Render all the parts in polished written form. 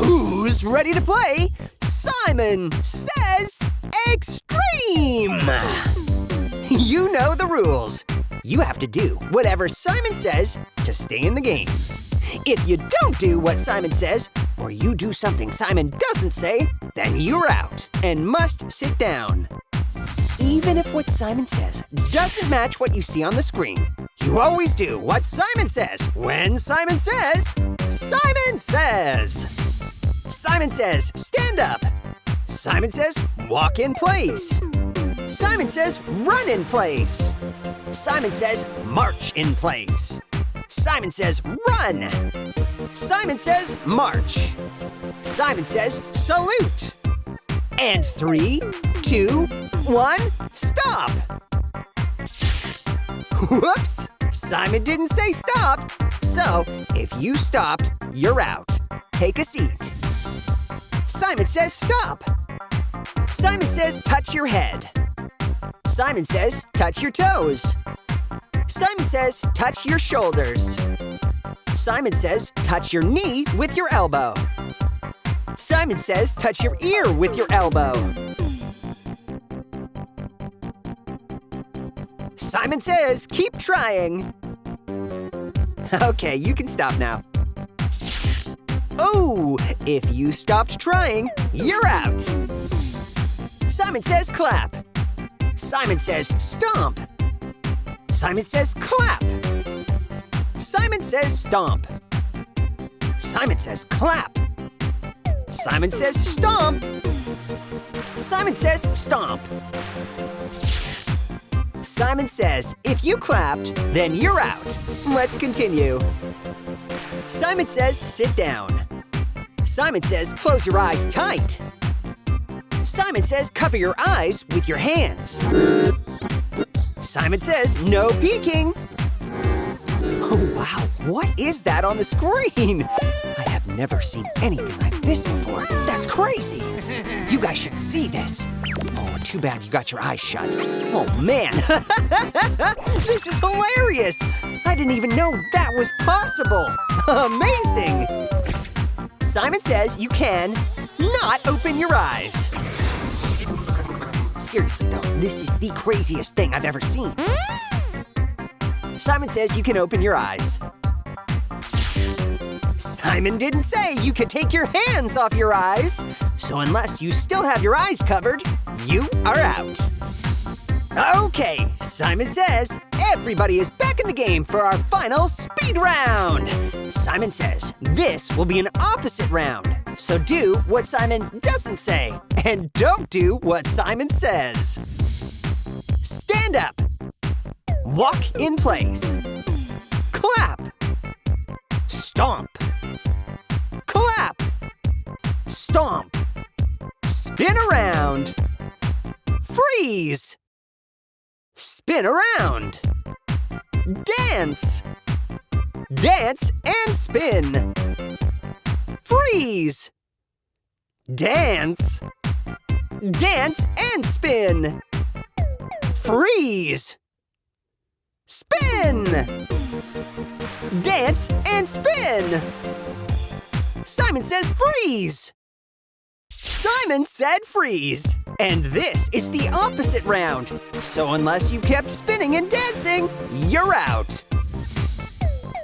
Who's ready to play Simon Says Extreme? You know the rules. You have to do whatever Simon says to stay in the game. If you don't do what Simon says, or you do something Simon doesn't say, then you're out and must sit down. Even if what Simon says doesn't match what you see on the screen, you always do what Simon says when Simon says, Simon says. Simon says, stand up. Simon says, walk in place. Simon says, run in place. Simon says, march in place. Simon says, run. Simon says, march. Simon says, salute. And 3, 2, 1, stop. Whoops, Simon didn't say stop. So, if you stopped, you're out. Take a seat. Simon says stop. Simon says touch your head. Simon says touch your toes. Simon says touch your shoulders. Simon says touch your knee with your elbow. Simon says touch your ear with your elbow. Simon says keep trying. Okay, you can stop now. Oh, if you stopped trying, you're out. Simon says clap. Simon says stomp. Simon says clap. Simon says stomp. Simon says clap. Simon says stomp. Simon says stomp. Simon says, if you clapped, then you're out. Let's continue. Simon says, sit down. Simon says, close your eyes tight. Simon says, cover your eyes with your hands. Simon says, no peeking. Oh, wow, what is that on the screen? I have never seen anything like this before. That's crazy. You guys should see this. Oh, too bad you got your eyes shut. Oh, man. This is hilarious. I didn't even know that was possible. Amazing. Simon says you can not open your eyes. Seriously, though, this is the craziest thing I've ever seen. Simon says you can open your eyes. Simon didn't say you could take your hands off your eyes. So unless you still have your eyes covered, you are out. Okay, Simon says everybody is back in the game for our final speed round. Simon says this will be an opposite round. So do what Simon doesn't say and don't do what Simon says. Stand up. Walk in place. Clap. Stomp. Clap. Stomp. Spin around. Freeze. Spin around. Dance. Dance and spin. Freeze. Dance. Dance and spin. Freeze. Spin. Dance and spin. Simon says freeze. Simon said freeze. And this is the opposite round. So unless you kept spinning and dancing, you're out.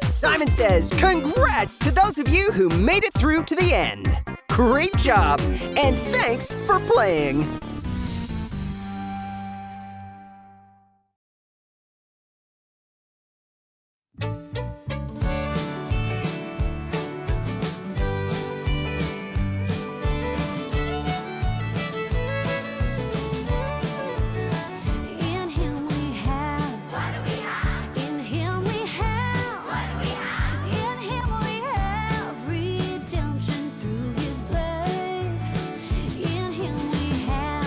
Simon says congrats to those of you who made it through to the end. Great job, and thanks for playing. In him we have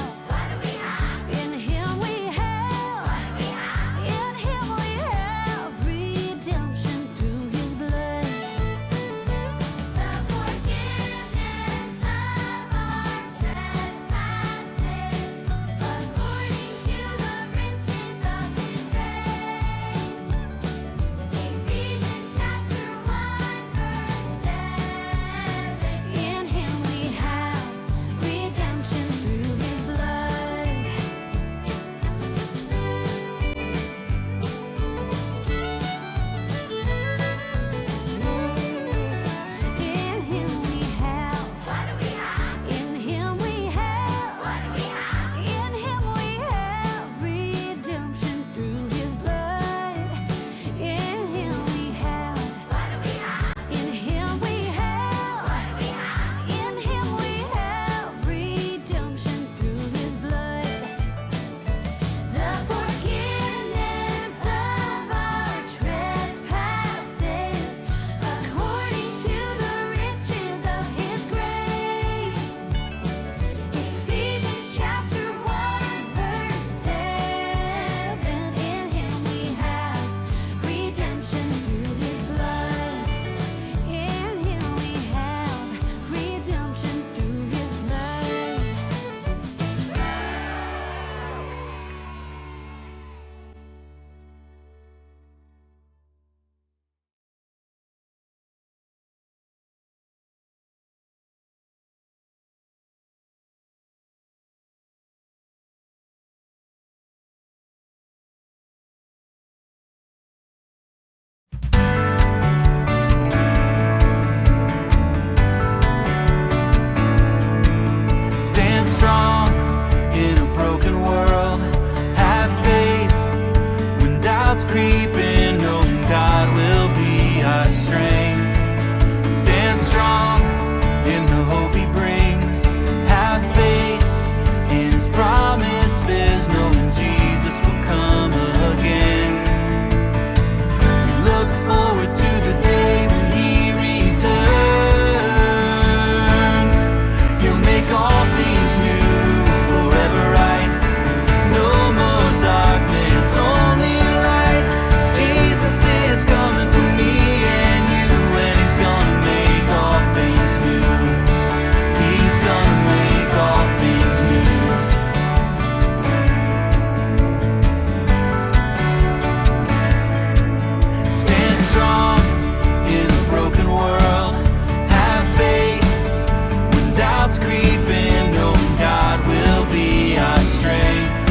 doubts creeping, knowing God will be our strength.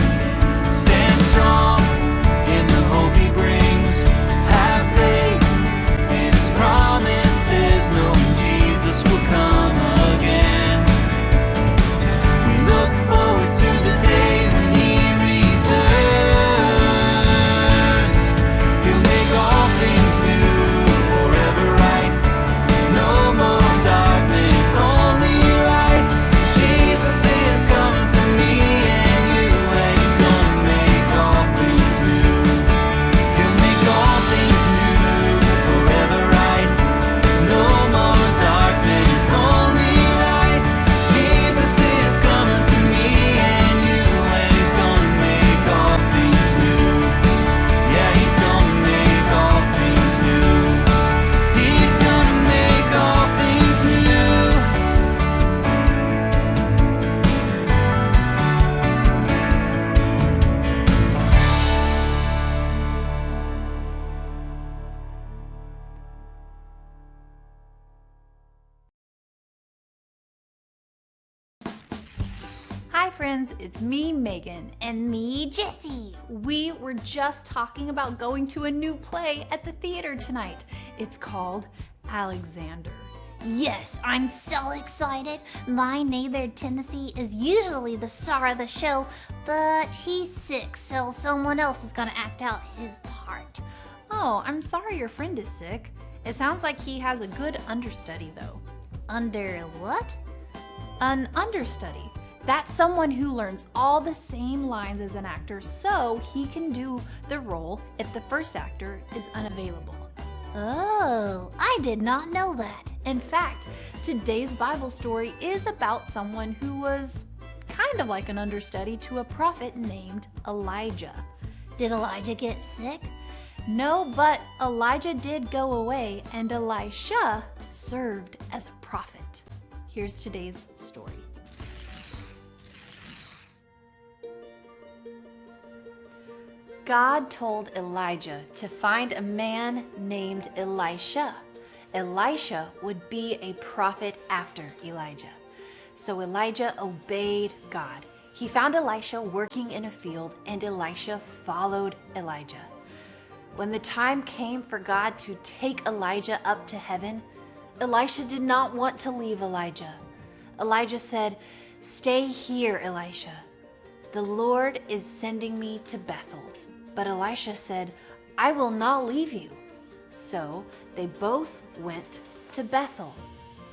Stand strong in the hope He brings. Have faith in His promises, knowing Jesus will come again. We look forward to the day when He returns. He'll make all things new, forever right. No more darkness, only light. Jesus is coming for me and you, and He's gonna make all things new. He'll make all things new, forever right. No more darkness, only light. Jesus is coming for me and you, and He's gonna make all things new. Yeah, He's gonna make all things new. He's gonna make all things new. Hi friends, it's me, Megan, And me, Jessie. we were just talking about going to a new play at the theater tonight. It's called Alexander. Yes, I'm so excited. My neighbor Timothy is usually the star of the show, but he's sick, so someone else is gonna act out his part. Oh, I'm sorry your friend is sick. It sounds like he has a good understudy though. Under what? An understudy. That's someone who learns all the same lines as an actor so he can do the role if the first actor is unavailable. Oh, I did not know that. In fact, today's Bible story is about someone who was kind of like an understudy to a prophet named Elijah. Did Elijah get sick? No, but Elijah did go away and Elisha served as a prophet. Here's today's story. God told Elijah to find a man named Elisha. Elisha would be a prophet after Elijah. So Elijah obeyed God. He found Elisha working in a field, and Elisha followed Elijah. When the time came for God to take Elijah up to heaven, Elisha did not want to leave Elijah. Elijah said, "Stay here, Elisha. The Lord is sending me to Bethel." But Elisha said, "I will not leave you." So they both went to Bethel.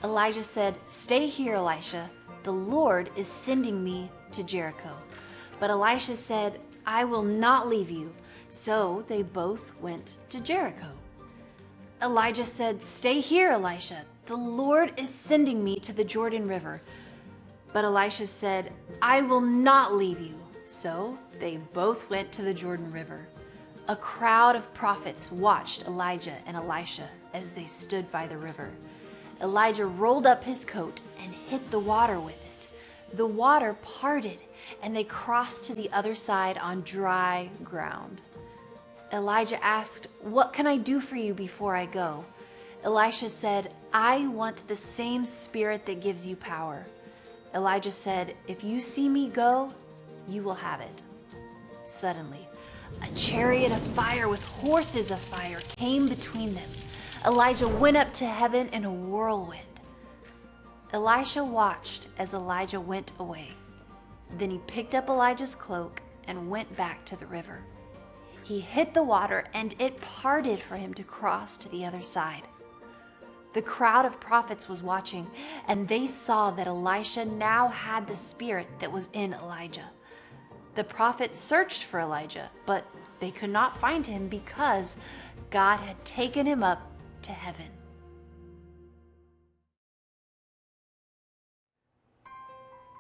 Elijah said, "Stay here, Elisha. The Lord is sending me to Jericho." But Elisha said, "I will not leave you." So they both went to Jericho. Elijah said, "Stay here, Elisha. The Lord is sending me to the Jordan River." But Elisha said, "I will not leave you." So they both went to the Jordan River. A crowd of prophets watched Elijah and Elisha as they stood by the river. Elijah rolled up his coat and hit the water with it. The water parted, and they crossed to the other side on dry ground. Elijah asked, "What can I do for you before I go?" Elisha said, "I want the same spirit that gives you power." Elijah said, "If you see me go, you will have it." Suddenly, a chariot of fire with horses of fire came between them. Elijah went up to heaven in a whirlwind. Elisha watched as Elijah went away. Then he picked up Elijah's cloak and went back to the river. He hit the water, and it parted for him to cross to the other side. The crowd of prophets was watching, and they saw that Elisha now had the spirit that was in Elijah. The prophets searched for Elijah, but they could not find him because God had taken him up to heaven.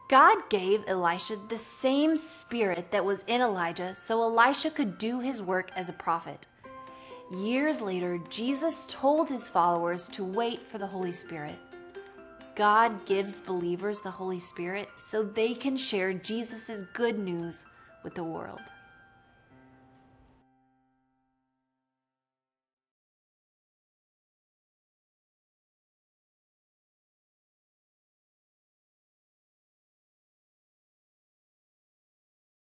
God gave Elisha the same spirit that was in Elijah so Elisha could do his work as a prophet. Years later, Jesus told his followers to wait for the Holy Spirit. God gives believers the Holy Spirit so they can share Jesus' good news with the world.